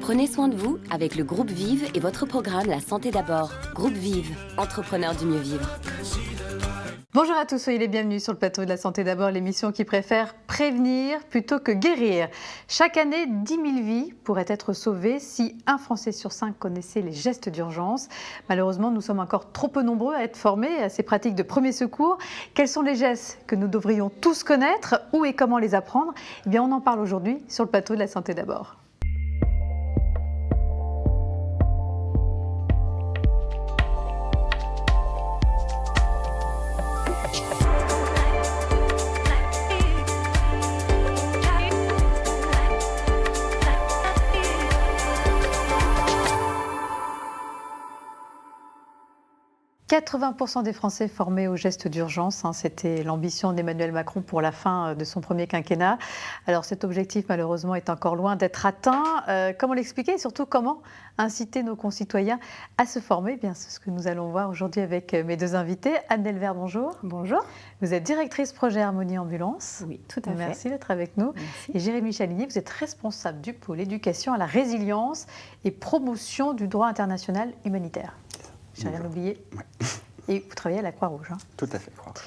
Prenez soin de vous avec le groupe Vive et votre programme La Santé d'abord. Groupe Vive, entrepreneur du mieux vivre. Bonjour à tous, soyez les bienvenus sur le plateau de La Santé d'abord, l'émission qui préfère prévenir plutôt que guérir. Chaque année, 10 000 vies pourraient être sauvées si un Français sur 5 connaissait les gestes d'urgence. Malheureusement, nous sommes encore trop peu nombreux à être formés à ces pratiques de premier secours. Quels sont les gestes que nous devrions tous connaître? Où et comment les apprendre? Eh bien, on en parle aujourd'hui sur le plateau de La Santé d'abord. « 80% des Français formés aux gestes d'urgence, c'était l'ambition d'Emmanuel Macron pour la fin de son premier quinquennat. Alors cet objectif malheureusement est encore loin d'être atteint. Comment l'expliquer et surtout comment inciter nos concitoyens à se former? Eh bien, c'est ce que nous allons voir aujourd'hui avec mes deux invités. Anne Delvert, bonjour. Bonjour. Vous êtes directrice projet Harmonie Ambulance. Oui, tout à fait. Merci d'être avec nous. Merci. Et Jérémy Chaligny, vous êtes responsable du pôle éducation à la résilience et promotion du droit international humanitaire. J'ai rien oublié. Ouais. Et vous travaillez à la Croix-Rouge. Tout à fait, Croix-Rouge.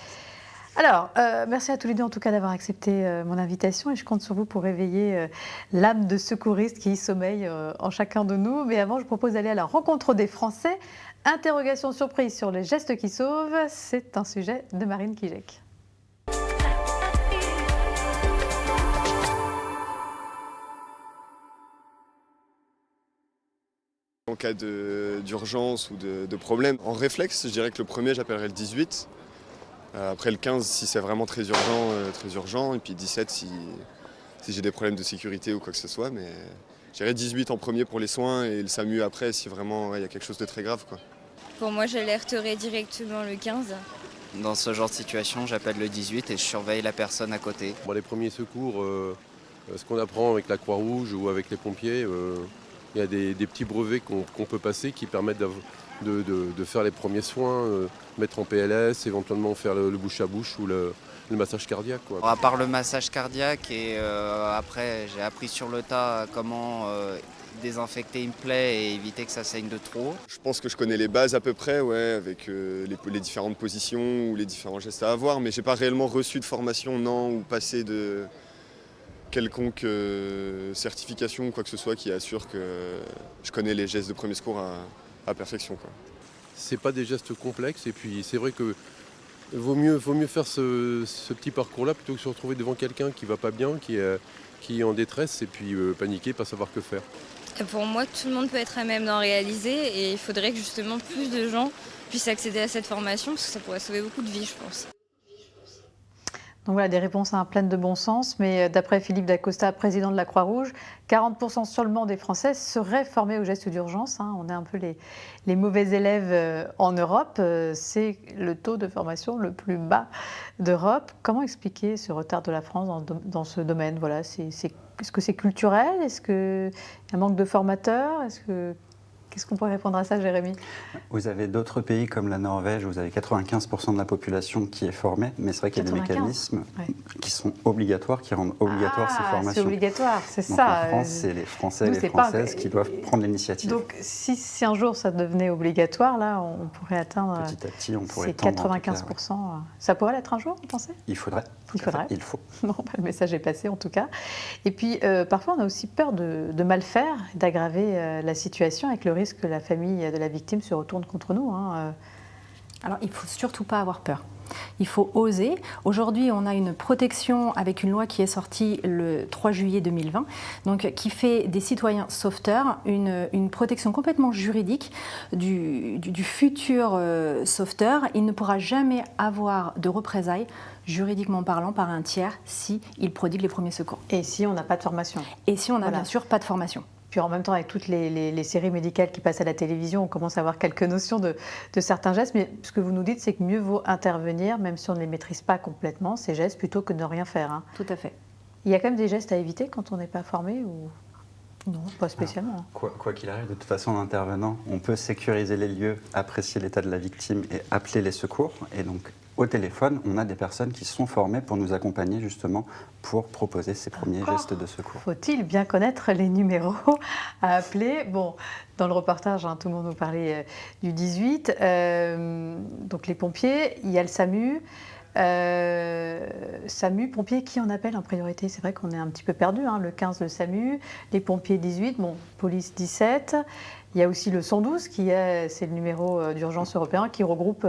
Alors, merci à tous les deux en tout cas d'avoir accepté mon invitation et je compte sur vous pour réveiller l'âme de secouriste qui sommeille en chacun de nous. Mais avant, je propose d'aller à la rencontre des Français. Interrogation surprise sur les gestes qui sauvent, c'est un sujet de Marine Kijek. En cas d'urgence ou de problème, en réflexe, je dirais que le premier, j'appellerais le 18. Après le 15, si c'est vraiment très urgent. Et puis 17, si j'ai des problèmes de sécurité ou quoi que ce soit. Mais je dirais 18 en premier pour les soins et le SAMU après, si vraiment il y a quelque chose de très grave, quoi. Pour moi, j'alerterai directement le 15. Dans ce genre de situation, j'appelle le 18 et je surveille la personne à côté. Bon, les premiers secours, ce qu'on apprend avec la Croix-Rouge ou avec les pompiers, il y a des petits brevets qu'on peut passer qui permettent de faire les premiers soins, mettre en PLS, éventuellement faire le bouche à bouche ou le massage cardiaque, quoi. À part le massage cardiaque et après j'ai appris sur le tas comment désinfecter une plaie et éviter que ça saigne de trop. Je pense que je connais les bases à peu près, ouais, avec les différentes positions ou les différents gestes à avoir, mais j'ai pas réellement reçu de formation, non, ou passé de quelconque certification ou quoi que ce soit qui assure que je connais les gestes de premier secours à perfection, quoi. C'est pas des gestes complexes et puis c'est vrai que vaut mieux faire ce petit parcours-là plutôt que de se retrouver devant quelqu'un qui va pas bien, qui est en détresse et puis paniquer, pas savoir que faire. Et pour moi, tout le monde peut être à même d'en réaliser et il faudrait que justement plus de gens puissent accéder à cette formation parce que ça pourrait sauver beaucoup de vies, je pense. Donc voilà, des réponses pleines de bon sens, mais d'après Philippe Dacosta, président de la Croix-Rouge, 40% seulement des Français seraient formés aux gestes d'urgence. On est un peu les mauvais élèves en Europe. C'est le taux de formation le plus bas d'Europe. Comment expliquer ce retard de la France dans ce domaine? Voilà, est-ce que c'est culturel? Est-ce qu'il y a un manque de formateurs? Qu'est-ce qu'on pourrait répondre à ça, Jérémy? Vous avez d'autres pays comme la Norvège, vous avez 95% de la population qui est formée, mais c'est vrai qu'il y a des mécanismes qui sont obligatoires, qui rendent obligatoires ces formations. C'est obligatoire, c'est donc ça. En France, c'est les Français et les Françaises qui doivent prendre l'initiative. Donc si un jour ça devenait obligatoire, là, on pourrait atteindre petit à petit, on pourrait ces tendre, 95%. En tout cas, ouais. Ça pourrait l'être un jour, vous pensez? Il faudrait. Il faut. Bon, le message est passé en tout cas. Et puis parfois on a aussi peur de mal faire, d'aggraver la situation avec le risque que la famille de la victime se retourne contre nous. Alors il ne faut surtout pas avoir peur. Il faut oser. Aujourd'hui, on a une protection avec une loi qui est sortie le 3 juillet 2020, donc qui fait des citoyens sauveteurs une protection complètement juridique du futur sauveteur. Il ne pourra jamais avoir de représailles, juridiquement parlant, par un tiers s'il prodigue les premiers secours. Et si on n'a pas de formation. Et si on n'a bien sûr pas de formation. Puis en même temps, avec toutes les séries médicales qui passent à la télévision, on commence à avoir quelques notions de certains gestes. Mais ce que vous nous dites, c'est que mieux vaut intervenir, même si on ne les maîtrise pas complètement, ces gestes, plutôt que de ne rien faire. Tout à fait. Il y a quand même des gestes à éviter quand on n'est pas formé ou... Non, pas spécialement. Alors, quoi qu'il arrive, de toute façon, en intervenant, on peut sécuriser les lieux, apprécier l'état de la victime et appeler les secours. Et donc, au téléphone, on a des personnes qui sont formées pour nous accompagner justement pour proposer ces premiers gestes de secours. Faut-il bien connaître les numéros à appeler? Bon, dans le reportage, tout le monde nous parlait du 18. Donc les pompiers, il y a le SAMU. SAMU, pompiers, qui en appelle en priorité? C'est vrai qu'on est un petit peu perdu, le 15, le SAMU, les pompiers 18, bon, police 17. Il y a aussi le 112, c'est le numéro d'urgence européen qui regroupe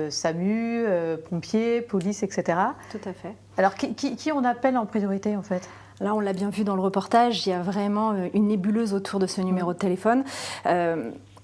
SAMU, pompiers, police, etc. Tout à fait. Alors, qui on appelle en priorité, en fait? Là, on l'a bien vu dans le reportage, il y a vraiment une nébuleuse autour de ce numéro de téléphone.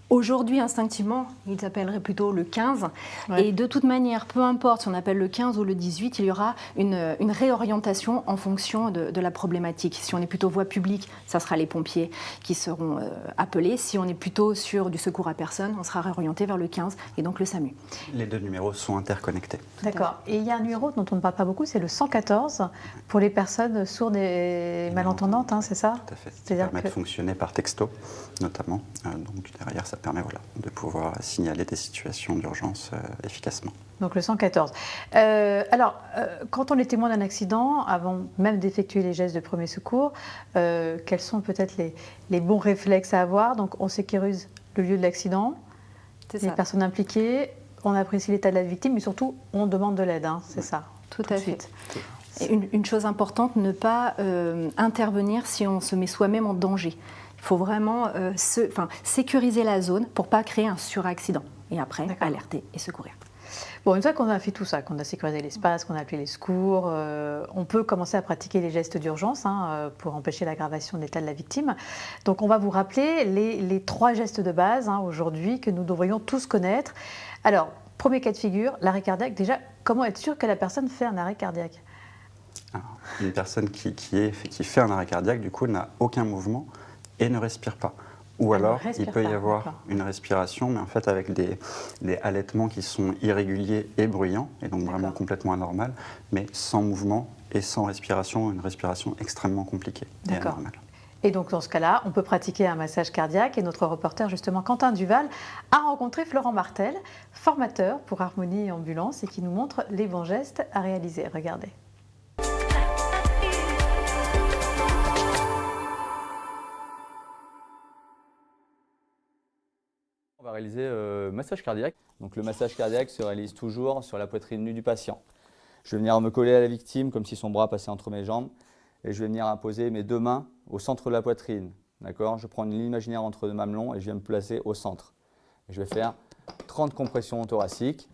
Aujourd'hui, instinctivement, ils appelleraient plutôt le 15. Ouais. Et de toute manière, peu importe si on appelle le 15 ou le 18, il y aura une réorientation en fonction de la problématique. Si on est plutôt voie publique, ça sera les pompiers qui seront appelés. Si on est plutôt sur du secours à personne, on sera réorienté vers le 15 et donc le SAMU. Les deux numéros sont interconnectés. D'accord. Et il y a un numéro dont on ne parle pas beaucoup, c'est le 114 pour les personnes sourdes et malentendantes, c'est ça? Tout à fait. Ça permet de fonctionner par texto, notamment. Donc derrière, ça permet de pouvoir signaler des situations d'urgence efficacement. Donc le 114. Quand on est témoin d'un accident, avant même d'effectuer les gestes de premier secours, quels sont peut-être les bons réflexes à avoir? Donc on sécurise le lieu de l'accident, les personnes impliquées, on apprécie l'état de la victime, mais surtout on demande de l'aide, c'est ça? Tout à fait. Et une chose importante, ne pas intervenir si on se met soi-même en danger. Il faut vraiment sécuriser la zone pour ne pas créer un suraccident. Et après, alerter et secourir. Bon, une fois qu'on a fait tout ça, qu'on a sécurisé l'espace, qu'on a appelé les secours, on peut commencer à pratiquer les gestes d'urgence pour empêcher l'aggravation de l'état de la victime. Donc on va vous rappeler les 3 gestes de base aujourd'hui que nous devrions tous connaître. Alors, premier cas de figure, l'arrêt cardiaque. Déjà, comment être sûr que la personne fait un arrêt cardiaque? Alors, une personne qui fait un arrêt cardiaque, du coup, n'a aucun mouvement et ne respire pas. Ou alors, il peut y avoir une respiration, mais en fait avec des halètements qui sont irréguliers et bruyants, et donc vraiment complètement anormal, mais sans mouvement et sans respiration, une respiration extrêmement compliquée et anormale. Et donc dans ce cas-là, on peut pratiquer un massage cardiaque, et notre reporter justement Quentin Duval a rencontré Florent Martel, formateur pour Harmonie et Ambulance, et qui nous montre les bons gestes à réaliser. Regardez. On va réaliser massage cardiaque. Donc le massage cardiaque se réalise toujours sur la poitrine nue du patient. Je vais venir me coller à la victime comme si son bras passait entre mes jambes et je vais venir imposer mes 2 mains au centre de la poitrine. D'accord ? Je prends une ligne imaginaire entre 2 mamelons et je viens me placer au centre. Et je vais faire 30 compressions thoraciques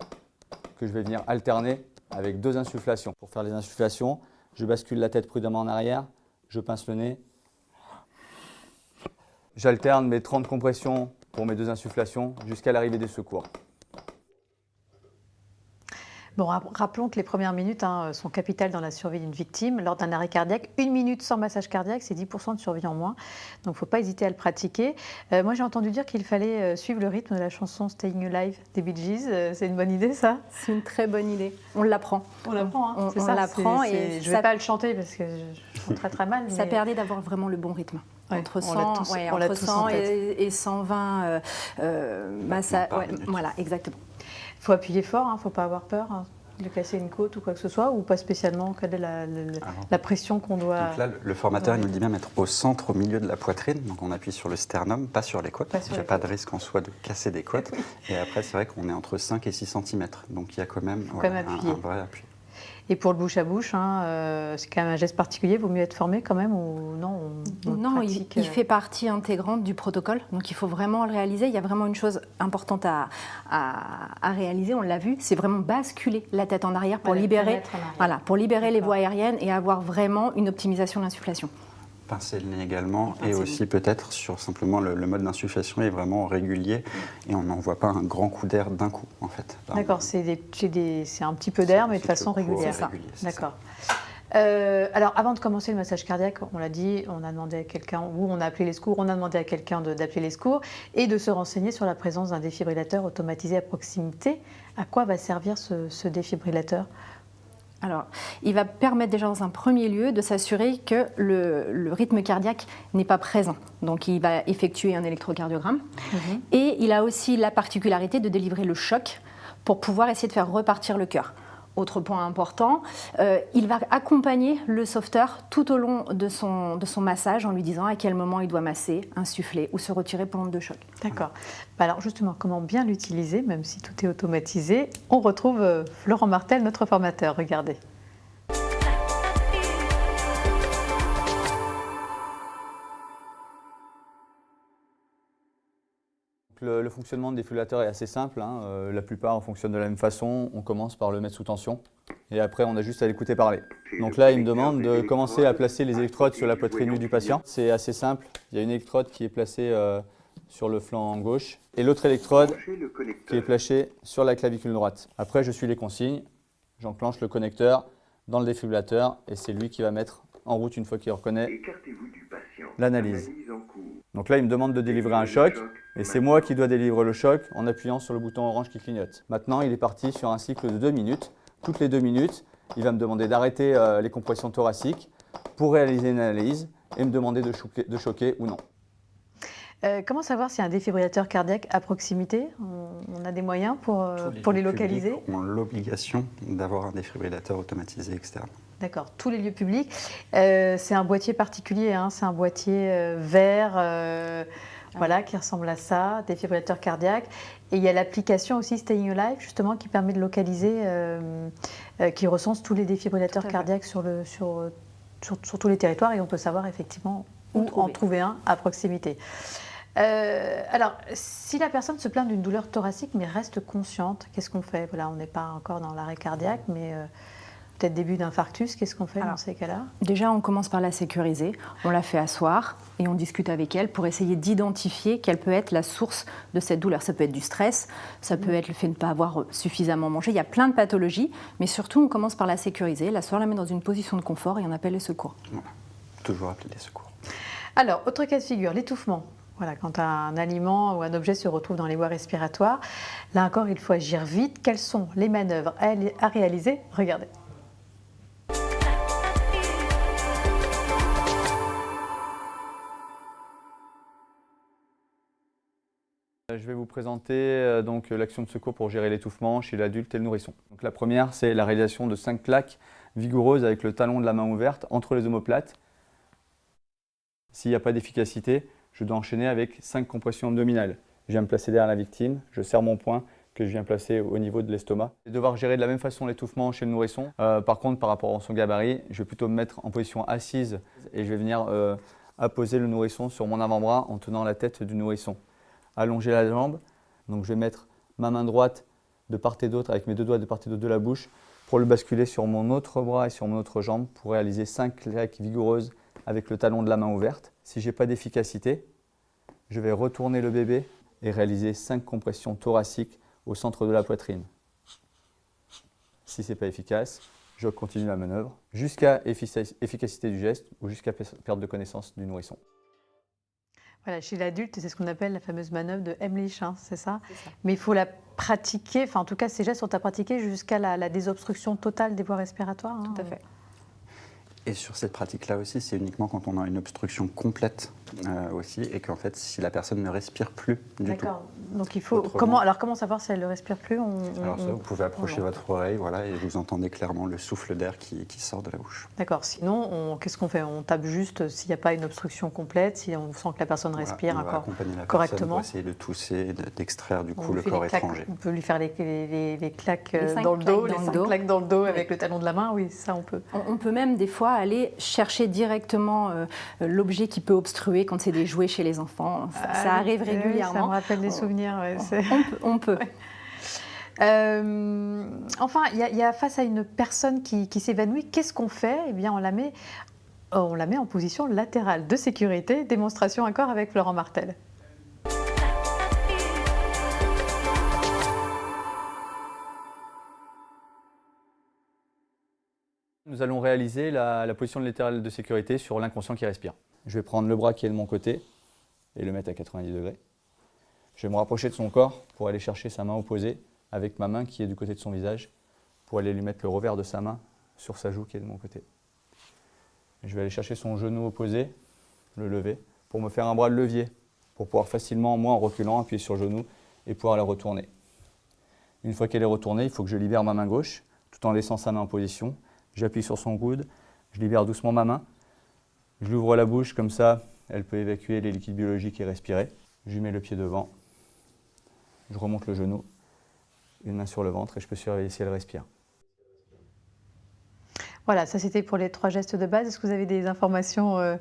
que je vais venir alterner avec 2 insufflations. Pour faire les insufflations, je bascule la tête prudemment en arrière, je pince le nez. J'alterne mes 30 compressions pour mes 2 insufflations jusqu'à l'arrivée des secours. Bon, rappelons que les premières minutes sont capitales dans la survie d'une victime. Lors d'un arrêt cardiaque, 1 minute sans massage cardiaque, c'est 10% de survie en moins. Donc il ne faut pas hésiter à le pratiquer. Moi, j'ai entendu dire qu'il fallait suivre le rythme de la chanson Staying Alive des Bee Gees. C'est une bonne idée, ça? C'est une très bonne idée. On l'apprend. On l'apprend, c'est ça. On l'apprend. Et je ne vais pas le chanter parce que je chante très très mal. Ça permet d'avoir vraiment le bon rythme. Ouais, entre 100 et 120 massages. Voilà, exactement. Il faut appuyer fort, il ne faut pas avoir peur de casser une côte ou quoi que ce soit, ou pas spécialement? Quelle est la pression qu'on doit... Donc là, le formateur nous dit bien mettre au centre, au milieu de la poitrine. Donc on appuie sur le sternum, pas sur les côtes. Il n'y a pas de risque en soi de casser des côtes. Et après, c'est vrai qu'on est entre 5 et 6 cm. Donc il y a quand même un vrai appui. Et pour le bouche à bouche, c'est quand même un geste particulier, il vaut mieux être formé quand même ou non? Non, il fait partie intégrante du protocole, donc il faut vraiment le réaliser. Il y a vraiment une chose importante à réaliser, on l'a vu, c'est vraiment basculer la tête en arrière pour libérer les voies aériennes et avoir vraiment une optimisation de l'insufflation. Pincer le nez également, et aussi peut-être sur simplement le mode d'insufflation est vraiment régulier et on n'envoie pas un grand coup d'air d'un coup en fait. D'accord, c'est un petit peu d'air mais de façon régulière. C'est ça. D'accord. Alors avant de commencer le massage cardiaque, on l'a dit, on a demandé à quelqu'un, ou on a appelé les secours, on a demandé à quelqu'un d'appeler les secours et de se renseigner sur la présence d'un défibrillateur automatisé à proximité. À quoi va servir ce défibrillateur? Alors, il va permettre déjà dans un premier lieu de s'assurer que le rythme cardiaque n'est pas présent. Donc, il va effectuer un électrocardiogramme. Et il a aussi la particularité de délivrer le choc pour pouvoir essayer de faire repartir le cœur. Autre point important, il va accompagner le sauveteur tout au long de son massage en lui disant à quel moment il doit masser, insuffler ou se retirer pour l'onde de choc. D'accord. Alors justement, comment bien l'utiliser, même si tout est automatisé? On retrouve Florent Martel, notre formateur. Regardez. Le fonctionnement du défibrillateur est assez simple. La plupart fonctionnent de la même façon. On commence par le mettre sous tension et après on a juste à l'écouter parler. Donc là, il me demande de commencer à placer les électrodes sur la poitrine nue du patient. C'est assez simple. Il y a une électrode qui est placée sur le flanc gauche et l'autre électrode qui est placée sur la clavicule droite. Après, je suis les consignes. J'enclenche le connecteur dans le défibrillateur et c'est lui qui va mettre en route une fois qu'il reconnaît l'analyse. Donc là, il me demande de délivrer un choc et c'est moi qui dois délivrer le choc en appuyant sur le bouton orange qui clignote. Maintenant, il est parti sur un cycle de 2 minutes. Toutes les 2 minutes, il va me demander d'arrêter les compressions thoraciques pour réaliser une analyse et me demander de choquer ou non. Comment savoir s'il y a un défibrillateur cardiaque à proximité? On a des moyens pour les localiser? Tous les lieux publics ont l'obligation d'avoir un défibrillateur automatisé externe. D'accord, tous les lieux publics. C'est un boîtier particulier, hein, c'est un boîtier vert voilà, qui ressemble à ça, défibrillateur cardiaque. Et il y a l'application aussi Staying Alive, justement, qui permet de localiser, qui recense tous les défibrillateurs cardiaques sur tous les territoires et on peut savoir effectivement où en trouver un à proximité. Alors, si la personne se plaint d'une douleur thoracique mais reste consciente, qu'est-ce qu'on fait? Voilà, on n'est pas encore dans l'arrêt cardiaque, mais peut-être début d'infarctus, qu'est-ce qu'on fait dans ces cas-là? Déjà, on commence par la sécuriser, on la fait asseoir et on discute avec elle pour essayer d'identifier quelle peut être la source de cette douleur. Ça peut être du stress, ça peut être le fait de ne pas avoir suffisamment mangé, il y a plein de pathologies, mais surtout on commence par la sécuriser, l'asseoir, la mettre dans une position de confort et on appelle les secours. Voilà. Toujours appeler les secours. Alors, autre cas de figure, l'étouffement. Voilà, quand un aliment ou un objet se retrouve dans les voies respiratoires, là encore, il faut agir vite. Quelles sont les manœuvres à réaliser? Regardez. Je vais vous présenter donc l'action de secours pour gérer l'étouffement chez l'adulte et le nourrisson. Donc, la première, c'est la réalisation de 5 claques vigoureuses avec le talon de la main ouverte entre les omoplates. S'il n'y a pas d'efficacité, je dois enchaîner avec 5 compressions abdominales. Je viens me placer derrière la victime, je serre mon poing que je viens placer au niveau de l'estomac. Je vais devoir gérer de la même façon l'étouffement chez le nourrisson. Par contre, par rapport à son gabarit, je vais plutôt me mettre en position assise et je vais venir apposer le nourrisson sur mon avant-bras en tenant la tête du nourrisson. Allonger la jambe, donc je vais mettre ma main droite de part et d'autre avec mes 2 doigts de part et d'autre de la bouche pour le basculer sur mon autre bras et sur mon autre jambe pour réaliser 5 claques vigoureuses avec le talon de la main ouverte. Si je n'ai pas d'efficacité, je vais retourner le bébé et réaliser 5 compressions thoraciques au centre de la poitrine. Si ce n'est pas efficace, je continue la manœuvre jusqu'à efficacité du geste ou jusqu'à perte de connaissance du nourrisson. Voilà, chez l'adulte, c'est ce qu'on appelle la fameuse manœuvre de Heimlich, hein, c'est ça? Mais il faut la pratiquer, enfin en tout cas ces gestes sont à pratiquer jusqu'à la désobstruction totale des voies respiratoires. Hein. Tout à fait. Et sur cette pratique-là aussi, c'est uniquement quand on a une obstruction complète aussi, et qu'en fait, si la personne ne respire plus du tout. D'accord. Donc il faut comment savoir si elle ne respire plus? Alors ça, vous pouvez approcher votre oreille, voilà, et vous entendez clairement le souffle d'air qui sort de la bouche. D'accord. Sinon, qu'est-ce qu'on fait? On tape juste s'il n'y a pas une obstruction complète, si on sent que la personne respire on va accompagner la correctement. Pour essayer de tousser, d'extraire du coup le corps étranger. On peut lui faire les claques dans le dos, les 5 claques dans le dos avec le talon de la main, oui, ça on peut. On peut même des fois aller chercher directement l'objet qui peut obstruer quand c'est des jouets chez les enfants. Ça arrive régulièrement. Ça me rappelle des souvenirs. Ouais, on peut. Enfin, il y a face à une personne qui s'évanouit, qu'est-ce qu'on fait? Eh bien, on la met en position latérale de sécurité. Démonstration encore avec Florent Martel. Nous allons réaliser la position latérale de sécurité sur l'inconscient qui respire. Je vais prendre le bras qui est de mon côté et le mettre à 90 degrés. Je vais me rapprocher de son corps pour aller chercher sa main opposée avec ma main qui est du côté de son visage pour aller lui mettre le revers de sa main sur sa joue qui est de mon côté. Et je vais aller chercher son genou opposé, le lever, pour me faire un bras de levier, pour pouvoir facilement, moi en reculant, appuyer sur le genou et pouvoir la retourner. Une fois qu'elle est retournée, il faut que je libère ma main gauche, tout en laissant sa main en position. J'appuie sur son coude, je libère doucement ma main, je l'ouvre la bouche, comme ça, elle peut évacuer les liquides biologiques et respirer. Je lui mets le pied devant, je remonte le genou, une main sur le ventre et je peux surveiller si elle respire. Voilà, ça c'était pour les 3 gestes de base. Est-ce que vous avez des informations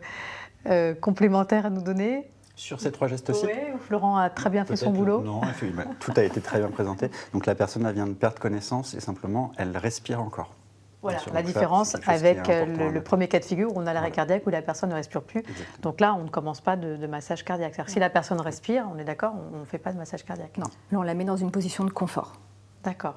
complémentaires à nous donner? Sur ces 3 gestes-ci? Oui, Florent a très bien fait son boulot. Non, tout a été très bien présenté. Donc la personne vient de perdre connaissance et simplement elle respire encore. Voilà, la différence avec le premier cas de figure où on a l'arrêt cardiaque où la personne ne respire plus. Exactement. Donc là, on ne commence pas de massage cardiaque. C'est-à-dire que si la personne respire, on est d'accord, on ne fait pas de massage cardiaque. Non, là on la met dans une position de confort. D'accord.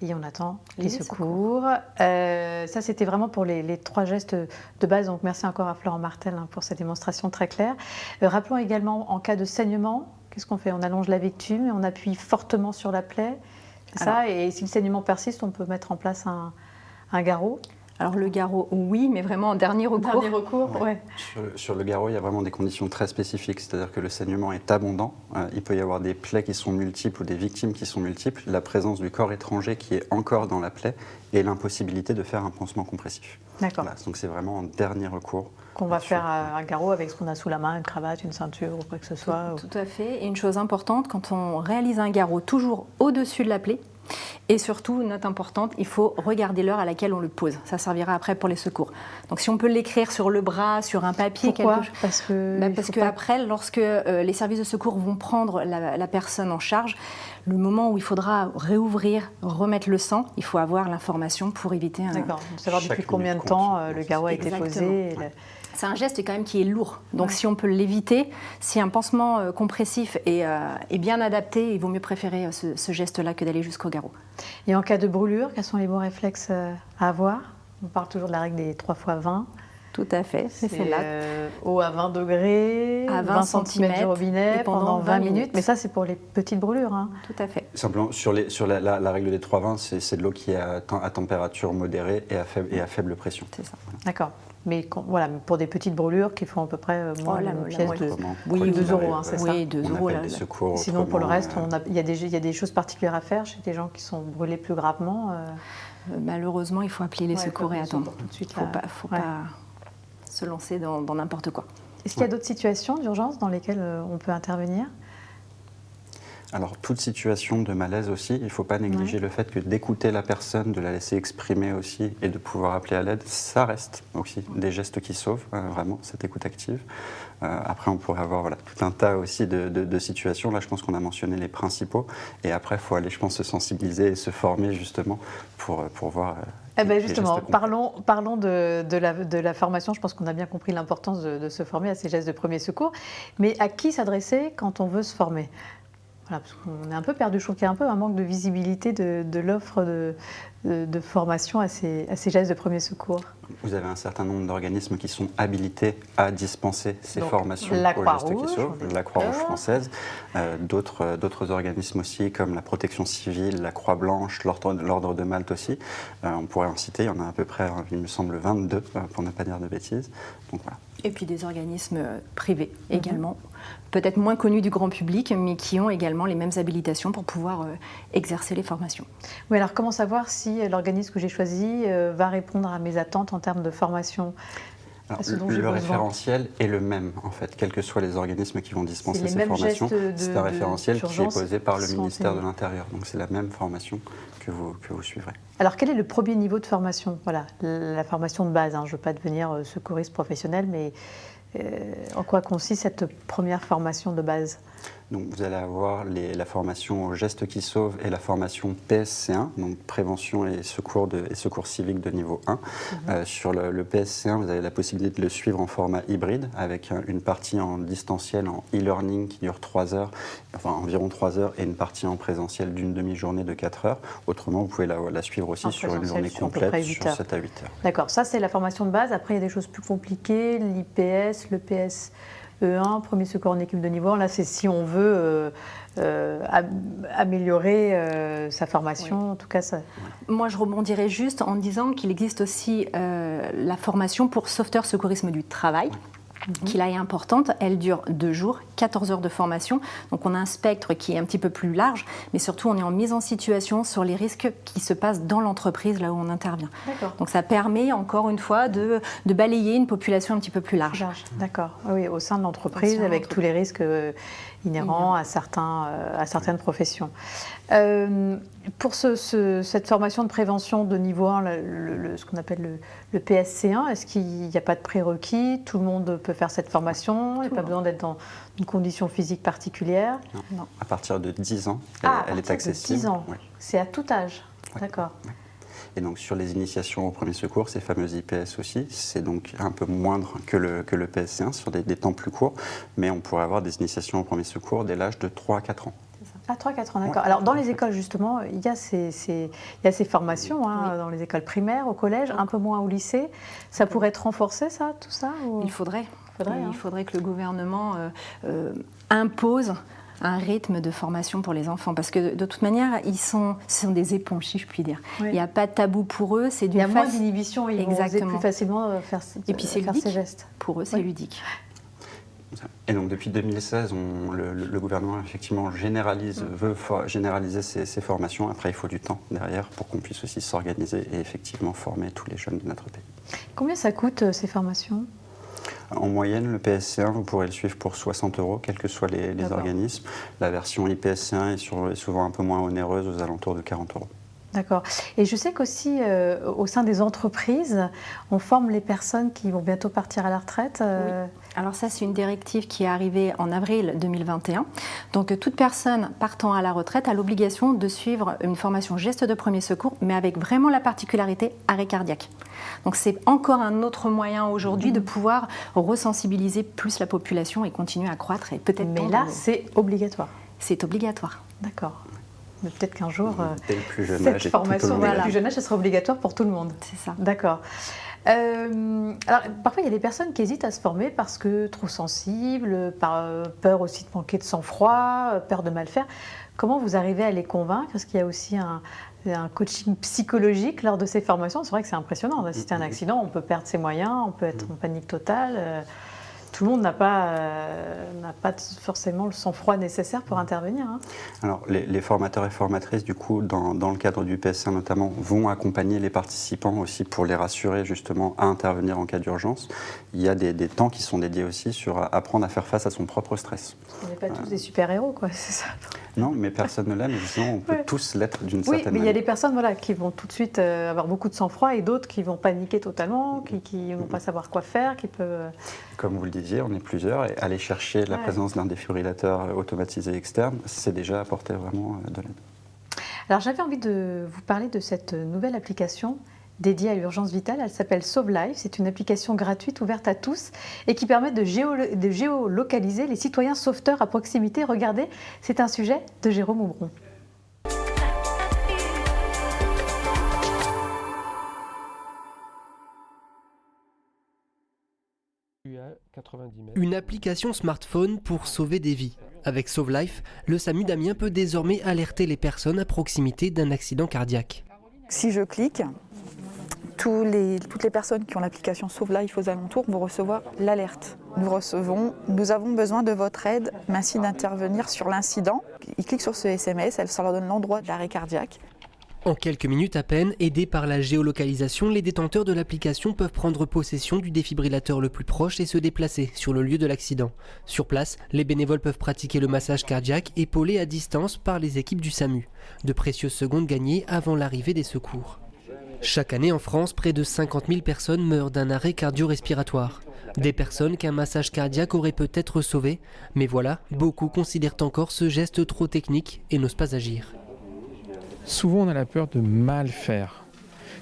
Et on attend les secours. Ça, c'était vraiment pour les 3 gestes de base. Donc merci encore à Florent Martel pour cette démonstration très claire. Rappelons également, en cas de saignement, qu'est-ce qu'on fait? On allonge la victime et on appuie fortement sur la plaie. C'est ça. Et si le saignement persiste, on peut mettre en place un garrot. Alors le garrot, oui, mais vraiment en dernier recours. Dernier recours, ouais. Sur le garrot, il y a vraiment des conditions très spécifiques, c'est-à-dire que le saignement est abondant, il peut y avoir des plaies qui sont multiples ou des victimes qui sont multiples, la présence du corps étranger qui est encore dans la plaie et l'impossibilité de faire un pansement compressif. D'accord. Voilà, donc c'est vraiment en dernier recours. Qu'on va faire un garrot avec ce qu'on a sous la main, une cravate, une ceinture ou quoi que ce soit. Tout à fait. Et une chose importante, quand on réalise un garrot, toujours au-dessus de la plaie. Et surtout, note importante, il faut regarder l'heure à laquelle on le pose. Ça servira après pour les secours. Donc si on peut l'écrire sur le bras, sur un papier, pourquoi? quelque chose. Parce que après, lorsque les services de secours vont prendre la personne en charge, le moment où il faudra réouvrir, remettre le sang, il faut avoir l'information pour éviter un... D'accord, savoir depuis combien de temps le garrot a été posé. C'est un geste quand même qui est lourd. Donc si on peut l'éviter, si un pansement compressif est bien adapté, il vaut mieux préférer ce geste-là que d'aller jusqu'au garrot. Et en cas de brûlure, quels sont les bons réflexes à avoir? On parle toujours de la règle des 3 x 20. Tout à fait, c'est celle-là. Eau à 20 degrés, à 20 cm du robinet pendant 20 minutes. Mais ça, c'est pour les petites brûlures. Hein. Tout à fait. Simplement, sur la règle des 3-20, c'est de l'eau qui est à température modérée et à faible pression. C'est ça. D'accord. Mais voilà, pour des petites brûlures qui font à peu près moins d'une pièce de 2 euros, hein, c'est ça? Oui, 2 euros. Là. Sinon, pour le reste, il y a des choses particulières à faire chez des gens qui sont brûlés plus gravement. Malheureusement, il faut appeler les secours et attendre. Tout de suite, il ne faut pas se lancer dans n'importe quoi. Est-ce qu'il y a d'autres situations d'urgence dans lesquelles on peut intervenir? Alors, toute situation de malaise aussi, il ne faut pas négliger le fait que d'écouter la personne, de la laisser exprimer aussi et de pouvoir appeler à l'aide, ça reste aussi des gestes qui sauvent, vraiment, cette écoute active. Après, on pourrait avoir tout un tas aussi de situations. Là, je pense qu'on a mentionné les principaux. Et après, il faut aller, je pense, se sensibiliser et se former justement pour voir... justement, parlons de la formation. Je pense qu'on a bien compris l'importance de se former à ces gestes de premier secours. Mais à qui s'adresser quand on veut se former? Voilà, parce qu'on est un peu perdu. Je trouve qu'il y a un peu un manque de visibilité de l'offre de formation à ces gestes de premier secours. Vous avez un certain nombre d'organismes qui sont habilités à dispenser ces formations la aux gestes qui sauvent, la Croix-Rouge française, d'autres organismes aussi comme la Protection civile, la Croix-Blanche, l'Ordre de Malte aussi. On pourrait en citer, il y en a à peu près, il me semble, 22, pour ne pas dire de bêtises. Donc, voilà. Et puis des organismes privés également, peut-être moins connus du grand public, mais qui ont également les mêmes habilitations pour pouvoir exercer les formations. Oui, alors comment savoir si l'organisme que j'ai choisi va répondre à mes attentes en termes de formation? Alors, le référentiel est le même, en fait, quels que soient les organismes qui vont dispenser ces formations. C'est un référentiel qui est posé par le ministère de l'Intérieur. Donc c'est la même formation que vous suivrez. Alors quel est le premier niveau de formation? Voilà, la formation de base. Hein. Je ne veux pas devenir secouriste professionnel, mais en quoi consiste cette première formation de base? Donc vous allez avoir la formation aux gestes qui sauvent et la formation PSC1, donc prévention et secours civiques de niveau 1. Sur le PSC1, vous avez la possibilité de le suivre en format hybride avec une partie en distanciel, en e-learning qui dure 3 heures, enfin environ 3 heures, et une partie en présentiel d'une demi-journée de 4 heures. Autrement, vous pouvez la suivre aussi sur une journée complète, sur 7 à 8 heures. D'accord, ça c'est la formation de base. Après, il y a des choses plus compliquées, l'IPS, le PS... E1, premier secours en équipe de niveau 1. Là, c'est si on veut améliorer sa formation. En tout cas, ça... Moi, je rebondirais juste en disant qu'il existe aussi la formation pour sauveteur secourisme du travail. Qui là est importante, elle dure 2 jours, 14 heures de formation, donc on a un spectre qui est un petit peu plus large, mais surtout on est en mise en situation sur les risques qui se passent dans l'entreprise là où on intervient. Donc ça permet encore une fois de balayer une population un petit peu plus large. D'accord, oui, au sein de l'entreprise avec tous les risques inhérents à certaines professions. Pour cette formation de prévention de niveau 1, ce qu'on appelle le PSC1, est-ce qu'il n'y a pas de prérequis? Tout le monde peut faire cette formation? Il n'y a pas besoin d'être dans une condition physique particulière? Non. À partir de 10 ans, elle est accessible. 10 ans, oui. C'est à tout âge, d'accord. Oui. Et donc sur les initiations au premier secours, ces fameuses IPS aussi, c'est donc un peu moindre que le PSC1 sur des temps plus courts, mais on pourrait avoir des initiations au premier secours dès l'âge de 3 à 4 ans. À 3-4 ans, d'accord. Alors dans les écoles justement, il y a ces formations dans les écoles primaires, au collège, un peu moins au lycée. Ça pourrait être renforcé tout ça ou... Il faudrait que le gouvernement impose un rythme de formation pour les enfants, parce que de toute manière, ce sont des éponges, si je puis dire. Oui. Il n'y a pas de tabou pour eux. Il y a moins d'inhibition, ils vont oser plus facilement faire ces gestes. Pour eux, c'est ludique. Et donc depuis 2016, le gouvernement effectivement veut généraliser ces formations. Après, il faut du temps derrière pour qu'on puisse aussi s'organiser et effectivement former tous les jeunes de notre pays. Combien ça coûte ces formations ? En moyenne, le PSC1, vous pourrez le suivre pour 60 €, quels que soient les organismes. La version IPSC1 est souvent un peu moins onéreuse, aux alentours de 40 €. D'accord. Et je sais qu'aussi, au sein des entreprises, on forme les personnes qui vont bientôt partir à la retraite. Oui. Alors ça, c'est une directive qui est arrivée en avril 2021. Donc toute personne partant à la retraite a l'obligation de suivre une formation geste de premier secours, mais avec vraiment la particularité arrêt cardiaque. Donc c'est encore un autre moyen aujourd'hui de pouvoir resensibiliser plus la population et continuer à croître. Et peut-être. Mais là, c'est obligatoire. C'est obligatoire. D'accord. Mais peut-être qu'un jour, cette formation, dès le plus jeune âge, elle sera obligatoire pour tout le monde. C'est ça. D'accord. Alors, parfois, il y a des personnes qui hésitent à se former parce que trop sensibles, par peur aussi de manquer de sang-froid, peur de mal faire. Comment vous arrivez à les convaincre? Est-ce qu'il y a aussi un coaching psychologique lors de ces formations? C'est vrai que c'est impressionnant. D'assister à un accident, on peut perdre ses moyens, on peut être en panique totale. Tout le monde n'a pas forcément le sang-froid nécessaire pour intervenir. Alors, les formateurs et formatrices, du coup, dans le cadre du PSC notamment, vont accompagner les participants aussi pour les rassurer justement à intervenir en cas d'urgence. Il y a des temps qui sont dédiés aussi sur apprendre à faire face à son propre stress. On n'est pas tous des super-héros, quoi, c'est ça. Non, mais personne ne l'est, mais justement, on peut tous l'être d'une certaine manière. Oui, mais il y a des personnes qui vont tout de suite avoir beaucoup de sang-froid et d'autres qui vont paniquer totalement, qui ne vont pas savoir quoi faire, qui peuvent... Comme vous le disiez, on est plusieurs et aller chercher la présence d'un défibrillateur automatisé externe, c'est déjà apporter vraiment de l'aide. Alors j'avais envie de vous parler de cette nouvelle application dédiée à l'urgence vitale. Elle s'appelle Sauve Life. C'est une application gratuite ouverte à tous et qui permet de géolocaliser les citoyens sauveteurs à proximité. Regardez, c'est un sujet de Jérôme Aubron. Une application smartphone pour sauver des vies. Avec Sauve Life, le SAMU d'Amiens peut désormais alerter les personnes à proximité d'un accident cardiaque. Si je clique, toutes les personnes qui ont l'application Sauve Life aux alentours vont recevoir l'alerte. Nous avons besoin de votre aide, merci d'intervenir sur l'incident. Ils cliquent sur ce SMS, ça leur donne l'endroit d'arrêt cardiaque. En quelques minutes à peine, aidés par la géolocalisation, les détenteurs de l'application peuvent prendre possession du défibrillateur le plus proche et se déplacer sur le lieu de l'accident. Sur place, les bénévoles peuvent pratiquer le massage cardiaque épaulé à distance par les équipes du SAMU. De précieuses secondes gagnées avant l'arrivée des secours. Chaque année en France, près de 50 000 personnes meurent d'un arrêt cardio-respiratoire. Des personnes qu'un massage cardiaque aurait peut-être sauvées. Mais voilà, beaucoup considèrent encore ce geste trop technique et n'osent pas agir. Souvent, on a la peur de mal faire.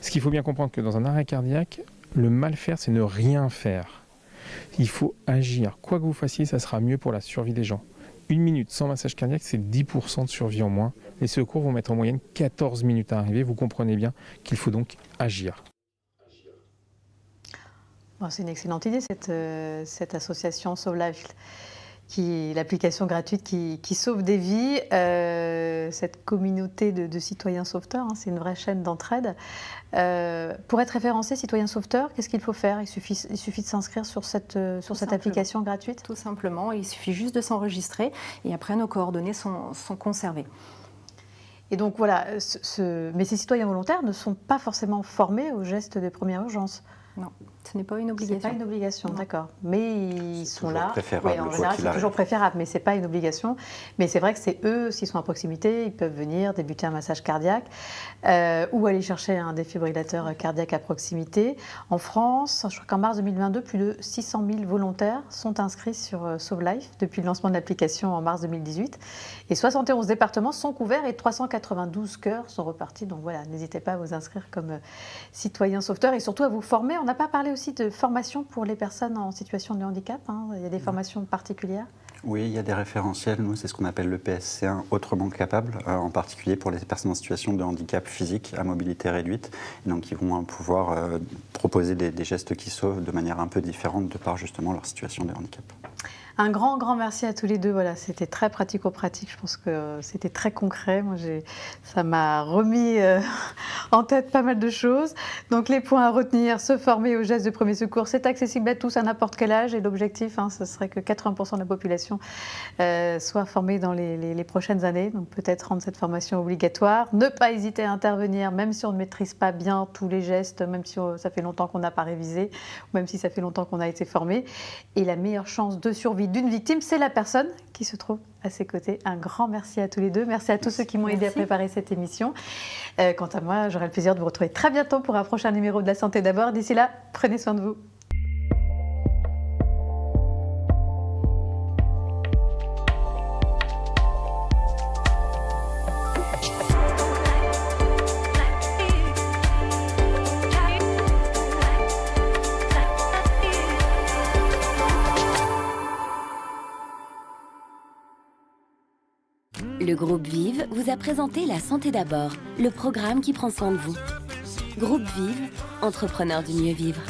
Ce qu'il faut bien comprendre que dans un arrêt cardiaque, le mal faire, c'est ne rien faire. Il faut agir. Quoi que vous fassiez, ça sera mieux pour la survie des gens. 1 minute sans massage cardiaque, c'est 10% de survie en moins. Les secours vont mettre en moyenne 14 minutes à arriver. Vous comprenez bien qu'il faut donc agir. Bon, c'est une excellente idée, cette association Sauve Life, l'application gratuite qui sauve des vies. Cette communauté de citoyens sauveteurs, hein, c'est une vraie chaîne d'entraide. Pour être référencé citoyen sauveteur, qu'est-ce qu'il faut faire? Il suffit de s'inscrire sur cette application gratuite? Tout simplement, il suffit juste de s'enregistrer et après nos coordonnées sont conservées. Et donc voilà, mais ces citoyens volontaires ne sont pas forcément formés aux gestes de première urgence. Non, ce n'est pas une obligation. Ce n'est pas une obligation, d'accord. Mais ils sont là. Préférable, en général, c'est toujours préférable, mais ce n'est pas une obligation. Mais c'est vrai que c'est eux, s'ils sont à proximité, ils peuvent venir débuter un massage cardiaque ou aller chercher un défibrillateur cardiaque à proximité. En France, je crois qu'en mars 2022, plus de 600 000 volontaires sont inscrits sur Sauve Life depuis le lancement de l'application en mars 2018. Et 71 départements sont couverts et 392 cœurs sont repartis. Donc voilà, n'hésitez pas à vous inscrire comme citoyen sauveteur et surtout à vous former. On n'a pas parlé aussi de formation pour les personnes en situation de handicap, hein. Il y a des formations particulières? Oui, il y a des référentiels. Nous, c'est ce qu'on appelle le PSC1 autrement capable, en particulier pour les personnes en situation de handicap physique à mobilité réduite. Et donc, ils vont pouvoir proposer des gestes qui sauvent de manière un peu différente de par justement leur situation de handicap. Un grand merci à tous les deux. Voilà, c'était très pratico-pratique. Je pense que c'était très concret. Moi, ça m'a remis en tête pas mal de choses. Donc, les points à retenir: se former aux gestes de premier secours, c'est accessible à tous à n'importe quel âge. Et l'objectif, ce serait que 80% de la population soit formée dans les prochaines années. Donc, peut-être rendre cette formation obligatoire. Ne pas hésiter à intervenir, même si on ne maîtrise pas bien tous les gestes, même si ça fait longtemps qu'on n'a pas révisé, ou même si ça fait longtemps qu'on a été formé. Et la meilleure chance de survie d'une victime, c'est la personne qui se trouve à ses côtés. Un grand merci à tous les deux. Merci à tous ceux qui m'ont aidé à préparer cette émission. Quant à moi, j'aurai le plaisir de vous retrouver très bientôt pour un prochain numéro de La Santé d'abord. D'ici là, prenez soin de vous. Le groupe Vive vous a présenté La Santé d'abord, le programme qui prend soin de vous. Groupe Vive, entrepreneurs du mieux vivre.